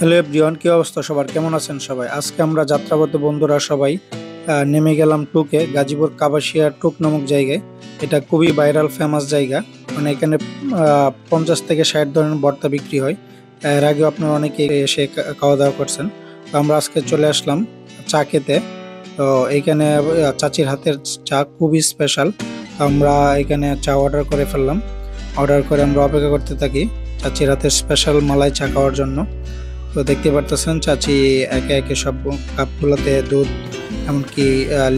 Hello everyone, কি অবস্থা সবার? কেমন আছেন সবাই? আজকে আমরা যাত্রাপথে বন্ধুরা সবাই নেমে গেলাম টুকে, গাজীপুর কাবাসিয়া টুক নামক জায়গায়। এটা খুবই ভাইরাল ফেমাস জায়গা। মানে এখানে 50 থেকে 60 ধরনের ভর্তা বিক্রি হয়। এর আগেও আপনারা অনেকে এসে খাওয়া দাওয়া করছেন। তো আমরা আজকে চলে আসলাম চা খেতে। তো এইখানে চাচির হাতের চা খুবই স্পেশাল। আমরা এখানে চা অর্ডার করে ফেললাম। অর্ডার করে আমরা অপেক্ষা করতে থাকি চাচির হাতের স্পেশাল মালাই চা খাওয়ার জন্য। তো দেখতে পারতেছেন চাচি একে একে সব কাপগুলোতে দুধ এমনকি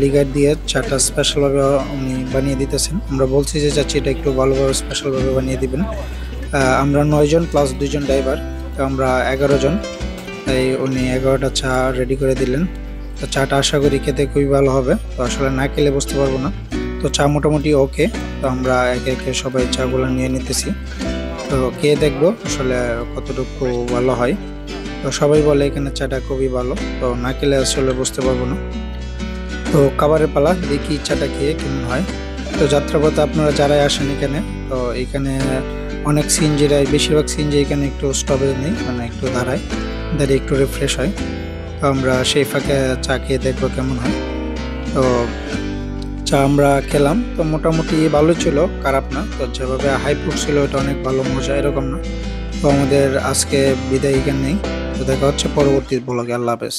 লিগার দিয়ে চাটা স্পেশালভাবে উনি বানিয়ে দিতেছেন। আমরা বলছি যে চাচি এটা একটু ভালোভাবে স্পেশালভাবে বানিয়ে দিবেন। আমরা 9 জন প্লাস 2 জন ড্রাইভার, তো আমরা 11 জন। তাই উনি 11টা চা রেডি করে দিলেন। তো চাটা আশা করি খেতে খুবই ভালো হবে। তো আসলে না খেলে বুঝতে পারবো না। তো চা মোটামুটি ওকে। তো আমরা একে একে সবাই চাগুলো নিয়ে নিতেছি। তো খেয়ে দেখবো আসলে কতটুকু ভালো হয়। তো সবাই বলে এখানে চাটা খুবই ভালো, তো না খেলে আসলে বুঝতে পারবো না। তো খাবারের পালা, দেখি চাটা খেয়ে কেমন হয়। তো যাত্রাপথে আপনারা যারাই আসেন এখানে, তো এখানে অনেক সিএনজিরাই, বেশিরভাগ সিএনজি এখানে একটু স্টপেজ নেই, মানে একটু দাঁড়ায়, দাঁড়িয়ে একটু রিফ্রেশ হয়। তো আমরা সেই ফাঁকে চা খেয়ে দেখবো কেমন হয়। তো চা আমরা খেলাম, তো মোটামুটি ভালো ছিল, খারাপ না। তো যেভাবে হাইপ ছিল এটা অনেক ভালো, মজা এরকম না। তো আমাদের আজকে বিদায় এখানে নেই। তো দেখা হচ্ছে পরবর্তী ব্লগে। আল্লাহ হাফেজ।